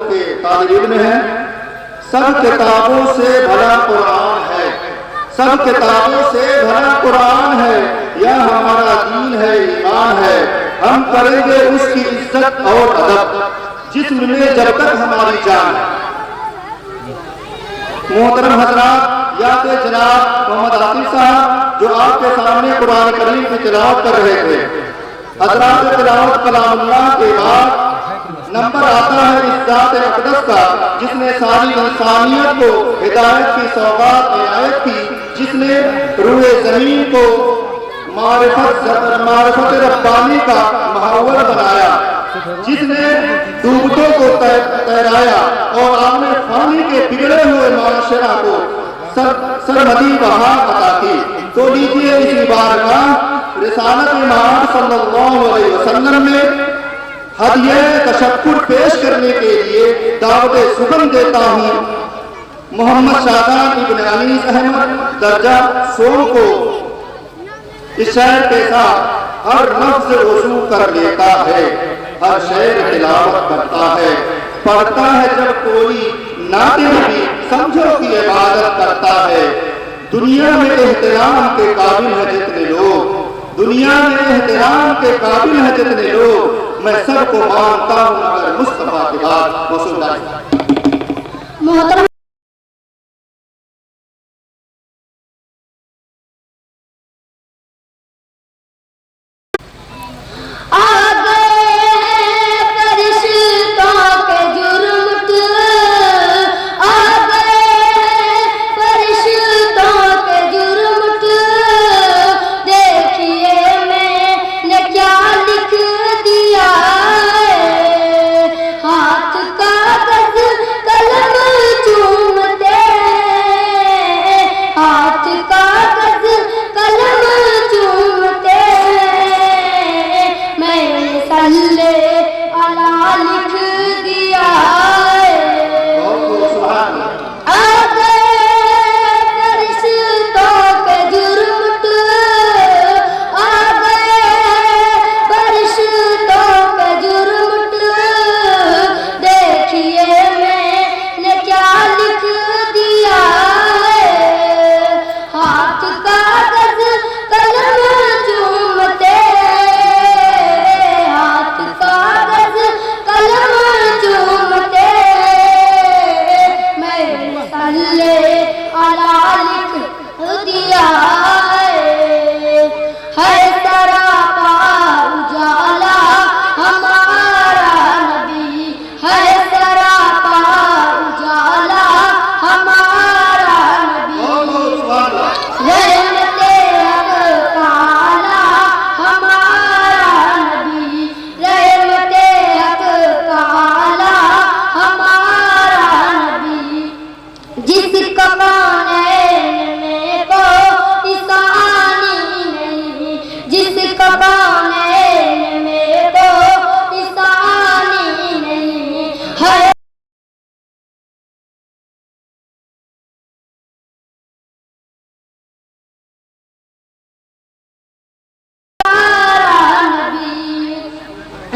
के तालिब इल्म हैं। सब किताबों से भला कुरान है, सब किताबों से भला कुरान है, यह हमारा दीन है, ईमान है। हम करेंगे उसकी इज्जत और अदब जिस्म में जब तक हमारी जान है। मोहतरम हजरात, या के जनाब मोहम्मद आतिफ साहब जो आपके सामने कुरान करीम की तिलावत कर रहे थे, हजरात तिलावत कलामुल्लाह के बाद नंबर आता है इस जात अक़दस का जिसने सारी इंसानियत को हिदायत की सौगात इनायत की, जिसने रूए जमीन को मारिफत रब्बानी का माहौल बनाया, जिसने डूबतों को तैराया और आमने फानी के बिगड़े हुए माशरा को सरमदी बहार अता की। तो लीजिए इसी बारगाह रिसालत इमाम सल्लल्लाहु अलैहि वसल्लम में हदिये तशक्कुर पेश करने के लिए दावत सुगम देता हूँ मोहम्मद शादान इब्न अनीस अहमद दर्जा सोम को। इस शेर के साथ हर लफ्ज वजू कर लेता है, हर शेर तिलावत करता है, पढ़ता है जब कोई नातिक भी समझो की इबादत करता है। दुनिया में एहतराम के काबिल है जितने लोग, दुनिया में एहतराम के काबिल है जितने लोग, मैं सबको मानता हूँ मगर मुस्तफा के बाद मोहतरम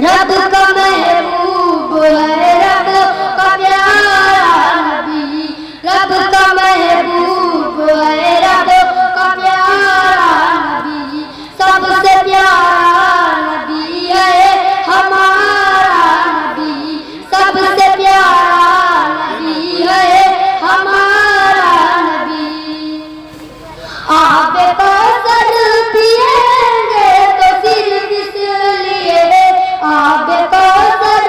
रब का महबूब है, रब का प्यारा नबी, रब का महबूब है, रब का प्यारा नबी, सबसे प्यारा नबी है हमारा नबी, सबसे प्यारा नबी है हमारा नबी। आप कौसर पिएंगे तो सिर्फ इसलिए, आप कौसर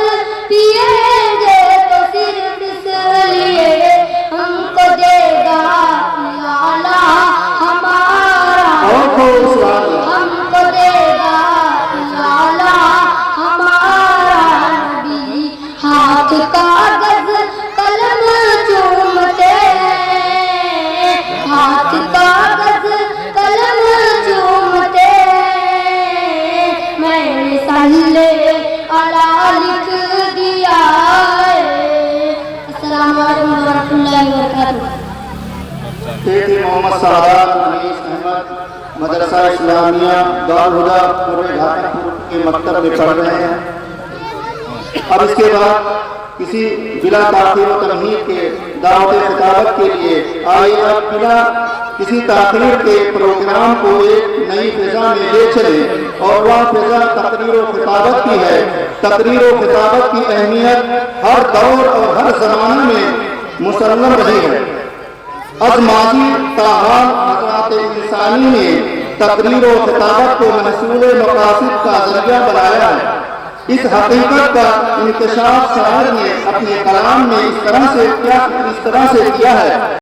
पिएंगे तो सिर्फ इसलिए, हमको देगा प्याला हमारा, हमको देगा प्याला हमारा नबी। हाथ कागज कलम चूमते हैं, हाथ कागज कलम चूमते, मैंने सल्ले अला लिख दिया है। अस्सलाम वालेकुम वरहमतुल्लाहि वबरकातुहू। मोहम्मद शादान अनीस अहमद मदरसा इस्लामिया दारुल हुदा पूर्व ढाका के मकतब में पढ़ रहे हैं। अब इसके बाद किसी बिला ताख़ीर व तमहीद के दावत खिताबत के लिए आइए अब बिला किसी ताख़ीर के प्रोग्राम को एक नई फिजा में ले चले और वह फिजा तकरीर व खिताबत की है। तकरीर व खिताबत की अहमियत हर दौर और हर ज़माने में मुसल्लम रही है। अज़माजी ताहाल हज़रात इंसानी ने तकरीर व खिताबत को महसूल मकासिद का ज़रिया बनाया है। इस हकीकत का इंकशाफ शायर ने अपने कलाम में इस तरह से किया है।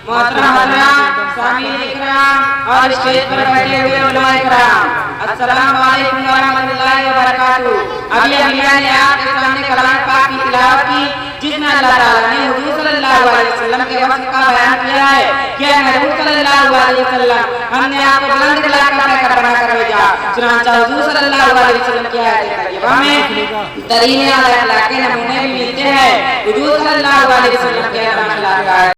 मोहतरम हज़रात, सामीन इकराम और स्टेज पर बैठे हुए उलमा इकराम, अस्सलाम वालेकुम व रहमतुल्लाहि व बरकातुहू। अभी मैंने आपके सामने कलाम पाक की तिलावत की, जिसमें अल्लाह ताला ने हुजूर सल्लल्लाहु अलैहि वसल्लम के वस्फ का बयान किया है कि हुजूर सल्लल्लाहु अलैहि वसल्लम, हमने आपको बुलंद कलाम का पैकर बनाकर भेजा। चुनांचे हुजूर सल्लल्लाहु अलैहि वसल्लम की आयत तैयबा में तरीन अखलाक के नमूने भी मिलते हैं। हुजूर सल्लल्लाहु अलैहि वसल्लम के अखलाक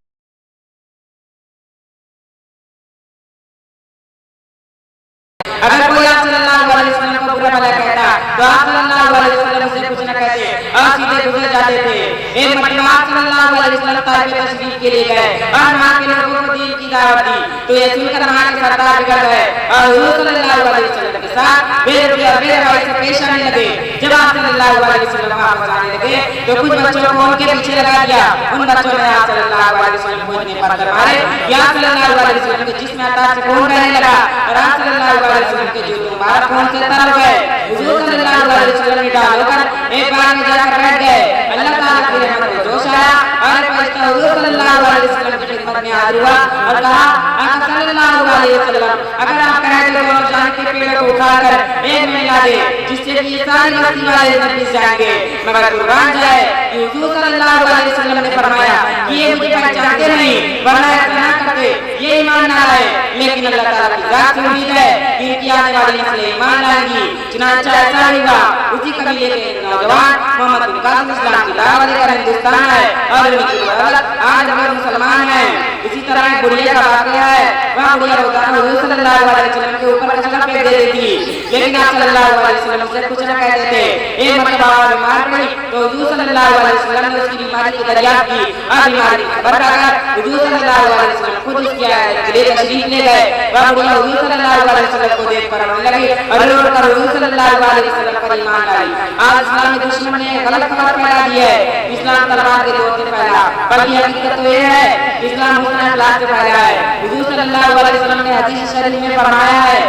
अगर कोई आप सल्लल्लाहु अलैहि वसल्लम को बुरा भला कहता तो आप सल्लल्लाहु अलैहि वसल्लम से कुछ न कहते और सीधे गुजर जाते थे। एक मरतबा आप सल्लल्लाहु अलैहि वसल्लम ताइफ तशरीफ के लिए गए और वहां के लोगों को दीन की दावत दी, तो ये सुनकर वहां के सरदार बिगड़ गए और हुजूर सल्लल्लाहु अलैहि वसल्लम के साथ बेरवाई से पेश आने लगे। जब आप सल्लल्लाहु अलैहि वसल्लम वापस आने लगे तो कुछ बच्चों को उनके पीछे लगा दिया। उन बच्चों ने आप सल्लल्लाहु अलैहि वसल्लम को इतने पत्थर मारे कि आप सल्लल्लाहु अलैहि वसल्लम के जिस्म अतार से खून बहने लगा और आप सल्लल्लाहु अलैहि वसल्लम के जूते मुबारक खून से तर गए। हुजूर सल्लल्लाहु अलैहि वसल्लम ने डाल होकर एक बार में जाकर बैठ गए। अल्लाह ताला की रहमत में जोश आया और फरिश्ता हुजूर सल्लल्लाहु अलैहि वसल्लम की खिदमत में हाजिर हुआ और कहा, आका सल्लल्लाहु अलैहि वसल्लम, अगर आप कहें तो बोलो जान के पेड़ को उठाकर एक में ला दे, जिससे कि ये सारी बस्ती वाले जन्नत जाएंगे। मगर कुर्बान जाए कि हुजूर सल्लल्लाहु अलैहि वसल्लम ने फरमाया कि ये मुझे पहचानते नहीं, वरना ऐसा ना करते, ये ईमान ना लाए। लेकिन अल्लाह ताला की जात से उम्मीद है कि इनकी आने वाली नस्लें ईमान लाएंगी। चुनांचे ऐसा हुआ, उसी कबीले के नौजवान मोहम्मद बिन कासिम इस्लाम की दावत लेकर हिंदुस्तान आए और उनकी बदौलत आज हम मुसलमान हैं। इसी तरह एक बुढ़िया का वाकया है। वह बुढ़िया रोजाना हुजूर सल्लल्लाहु अलैहि वसल्लम के ऊपर कचरा फेंक देती थी, लेकिन आप सल्लल्लाहु अलैहि वसल्लम से कुछ न कहते थे। एक मरतबा बीमार पड़ी तो हुजूर सल्लल्लाहु अलैहि वसल्लम ने उसकी बीमारी की दरियाफ्त की और बीमारी की खबर पाकर हुजूर सल्लल्लाहु अलैहि वसल्लम खुद उसकी आयत के लिए तशरीफ ले गए। वह बुढ़िया हुजूर सल्लल्लाहु अलैहि वसल्लम को देखकर रोने लगी और रोकर हुजूर सल्लल्लाहु अलैहि वसल्लम पर ईमान लाई। आज इस्लामी दुश्मन ने गलत खबर फैला दी है। इस्लाम तलवार के जोर से फैला, बल्कि हकीकत तो ये है इस्लाम हुस्न अखलाक से फैला है। हुजूर सल्लल्लाहु अलैहि वसल्लम ने हदीस शरीफ में फरमाया है,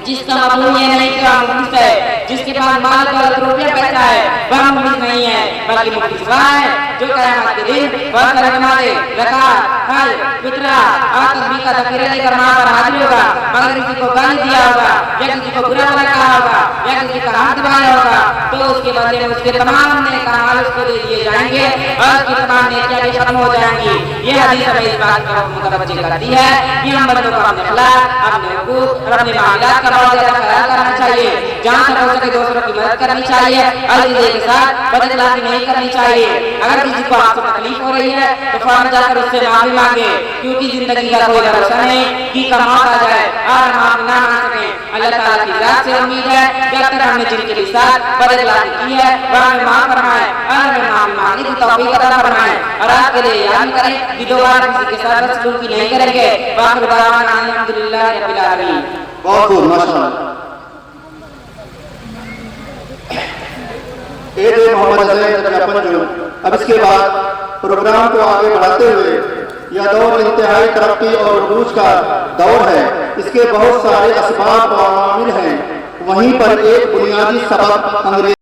जिसका मफहूम ये नहीं कि वह मुखलिस है, जिसके पास माल दौलत रुपया पैसा है वह मुखलिस नहीं है, बल्कि मुखलिस वह है जो क़यामत के दिन वह नमाज़े, ज़कात, हज, फितरा और तस्बीह का ज़ख़ीरा लेकर वहां पर हाजिर होगा। मगर किसी को गाली दिया होगा या किसी को बुरा भला कहा होगा या किसी का हाथ दबाया होगा तो उसके बदले में उसके तमाम नेक अमाल उसको दे दिए जाएंगे और उसकी तमाम नेकियां भी खत्म हो जाएंगी। ये हदीस हमें इस बात पर मुतवज्जो करती है कि हम बंदों को अपने अखलाक, अपने हुकूक और अपने मामलात का बहुत ज्यादा ख्याल करना चाहिए। जहाँ तक हो सके दूसरों की मदद करनी चाहिए और किसी के साथ बदतमीजी नहीं करनी चाहिए। अगर किसी को आपसे तकलीफ हो रही है तो फौरन जाकर उससे माफी मांगे, क्योंकि जिंदगी का कोई भरोसा नहीं कि कमात आ जाए और माफी ना मांग सके। अल्लाह ताला की जात से उम्मीद है कि अब तक हमने जिनके साथ बदतमीजी की है वह हमें माफ फरमाए और हमें माफी मांगने की तौफीक अता फरमाए और आपके लिए याद करें कि दोबारा किसी के साथ सलूकी नहीं करेंगे। वाखिर दावाना अल्हम्दुलिल्लाह रब्बिल आलमीन। बहुत खूब, माशाअल्लाह। मोहम्मद अज़हर अपन जो अब इसके बाद प्रोग्राम को आगे बढ़ाते हुए यह दौर इंतहाई तरक्की और उरूज का दौर है। इसके बहुत सारे असबाब और आमिल हैं। वहीं पर एक बुनियादी सबब अंग्रेजी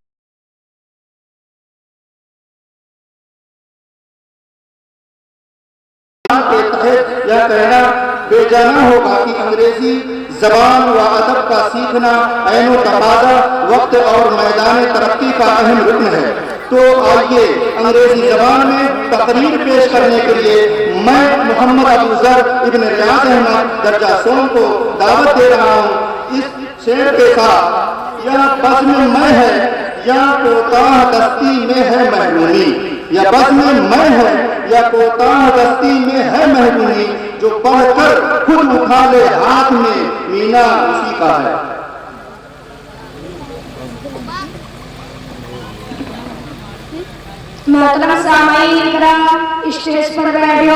के तहत यह कहना बेजाना होगा कि अंग्रेजी जबान व अदब का सीखना ऐनो तकाज़ा वक्त और मैदान तरक्की का अहम रुकन है। तो आइए अंग्रेजी जबान में तकरीर पेश करने के लिए मैं मोहम्मद अबू ज़र इब्न रियाज अहमद दर्जा सोम को दावत दे रहा हूँ। इस शेर के साथ यह बज़्म मैं है या कोताह दस्ती में है महरूमी, या बज़्म मैं है या कोताह दस्ती में है महरूमी, जो पढ़कर खुद उठा ले हाथ में मीना उसी का है। मोहतरम सामाईन इकराम, स्टेज पर बैठे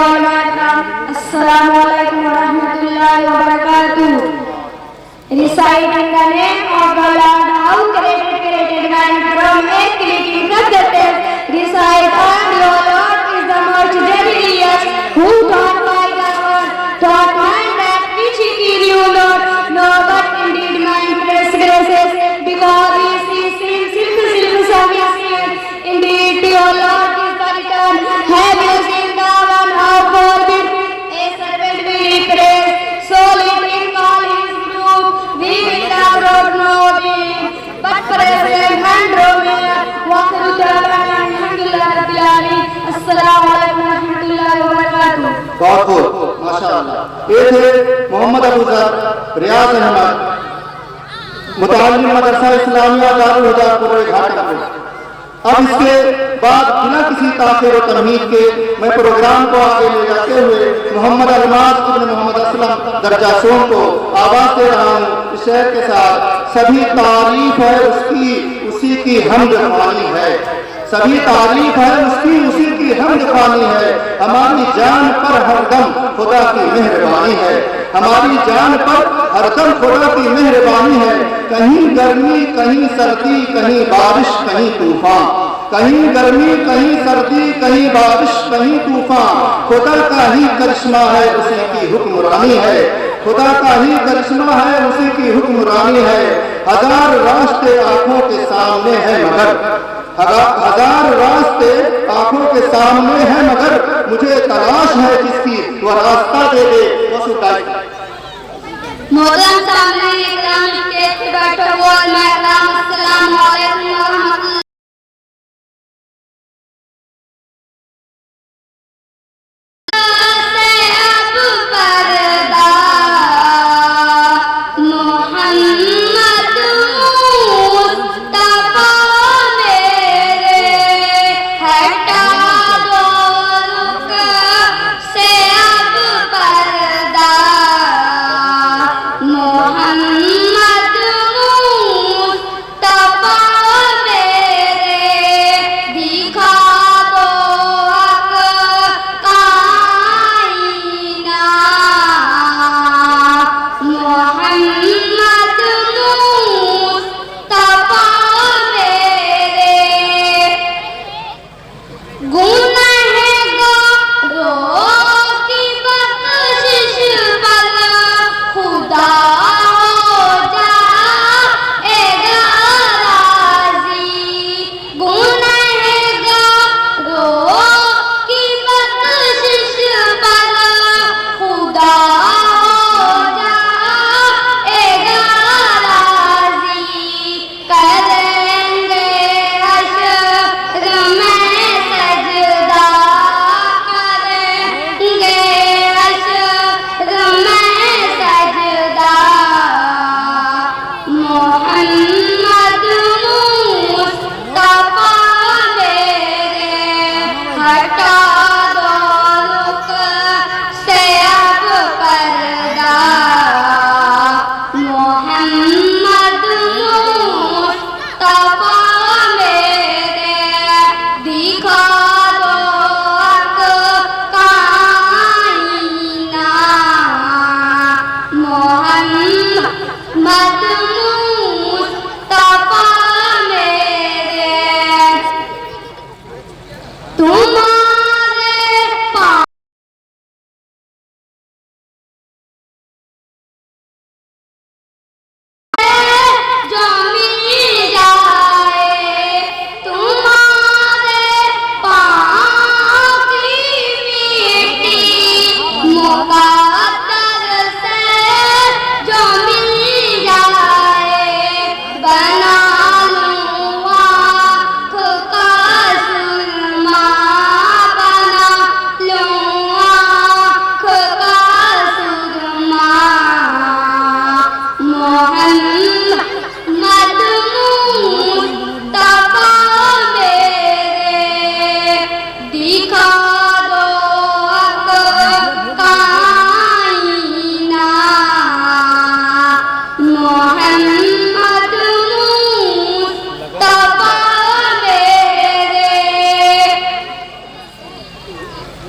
अस्सलामु अलैकुम व रहमतुल्लाहि व बरकातुहू। Reciting the name of the Lord, how created man from a creating subject. Recite, and your Lord is the most glorious, who taught by the word, taught man that which he give you not. No, but indeed man transgresses, because he sees silk service. Indeed, your Lord is the return. Have you seen the one how forbid? A servant will praise, so let him call his group. We will abroad no being, but present and roaming. Walk through the land, alhamdulillah rabbil alamin. Assalamu alaikum wa rahmatullahi wa barakatuh. बहुत खूब, माशाअल्लाह। ये थे मोहम्मद अबू ज़र रियाज अहमद, मुतालिम मदरसा इस्लामिया दारुल हुदा कुर्रे घाटमपुर। अब इसके बाद बिना किसी ताख़ीर और तमहीद के मैं प्रोग्राम को आगे ले जाते हुए मोहम्मद अलमास इब्न मोहम्मद असलम दर्जा सोम को आवाज़ दे रहा हूँ। इस शेर के साथ सभी तारीफ है उसकी, उसी की हमद ख़वानी है। सभी तारीफ है उसकी, उसी की हमद ख़वानी है। हमारी जान पर हरदम खुदा की मेहरबानी है। हमारी जान पर हरदम खुदा की मेहरबानी है। कहीं गर्मी कहीं सर्दी, कहीं बारिश कहीं तूफान, कहीं गर्मी कहीं सर्दी, कहीं बारिश कहीं तूफान। खुदा का ही करिश्मा है, उसी की हुक्मरानी है। खुदा का ही करिश्मा है, उसी की हुक्मरानी है। हजार रास्ते आंखों के सामने है मगर, हजार रास्ते आंखों के सामने है मगर, मुझे तलाश है जिसकी वह रास्ता दे दे वो सुटाई। मोहतरम सामने इकराम, स्टेज पे बैठो बोल महतरम, अस्सलामु अलैकुम व रहमतुल्लाहि। मोहम्मद मुस्तफा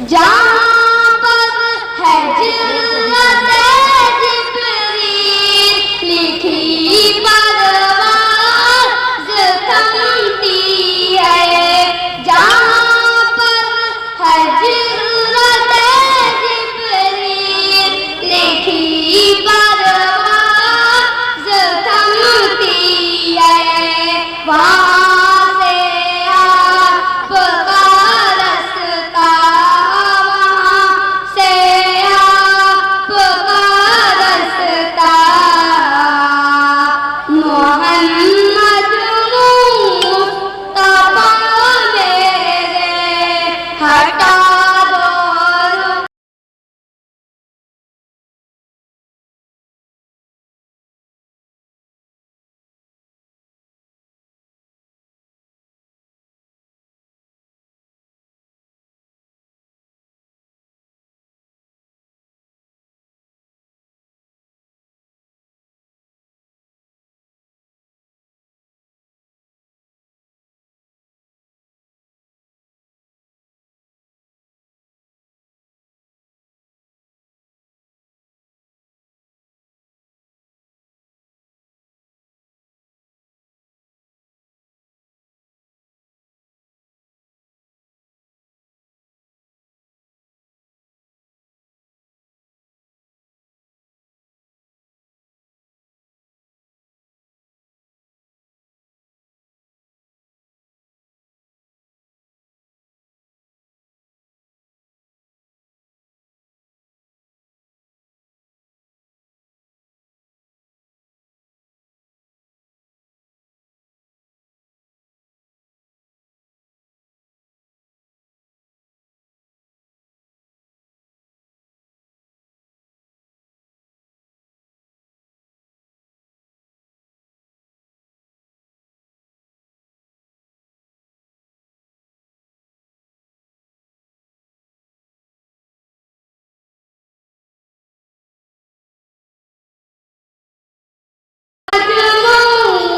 जहाँ पर है जिल्लत जिब्रील लिखी परवाज़ थमती है। जहाँ पर है जिल्लत जिब्रील लिखी परवाज़ थमती है। वहाँ से आपका रास्ता, वहाँ से आपका रास्ता, मोहम्मद मुस्तफा मेरे हटा दो।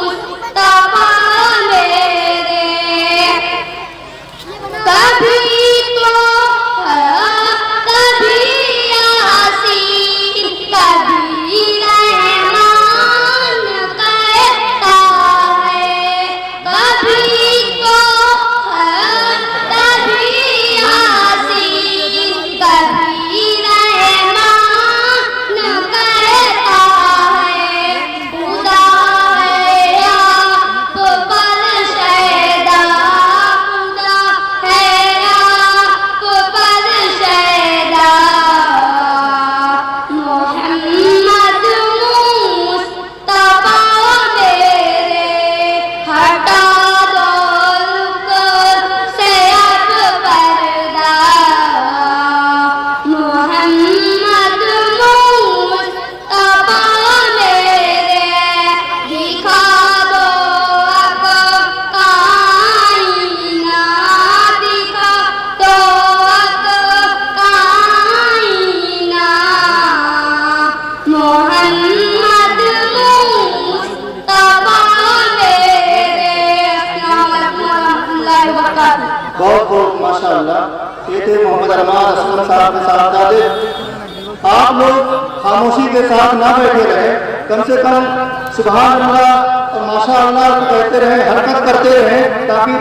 मुस्तफा मेरे कभी तो कभी यासीन, कभी रहमान कहता है। कभी तो कभी यासीन, कभी रहमान कहता है। खुदा है आप पर शैदा, खुदा है आप पर शैदा, मोहम्मद मुस्तफा मेरे हटा दो रुख से अब पर्दा, मोहम्मद मुस्तफा मेरे दिखा दो अब कायना, दिखा दो अब कायना, मोहम्मद मुस्तफा मेरे। अस्सलाम वालेकुम वरहमतुल्लाहि वबरकातुहू। बहुत बहुत माशाअल्लाह। ये थे मोहम्मद अरमान असलम साहब के साहबजादे। आप लोग खामोशी के साथ ना बैठे रहे, कम से कम सुभान अल्लाह और माशा अल्लाह कहते रहे, हरकत करते रहे, ताकि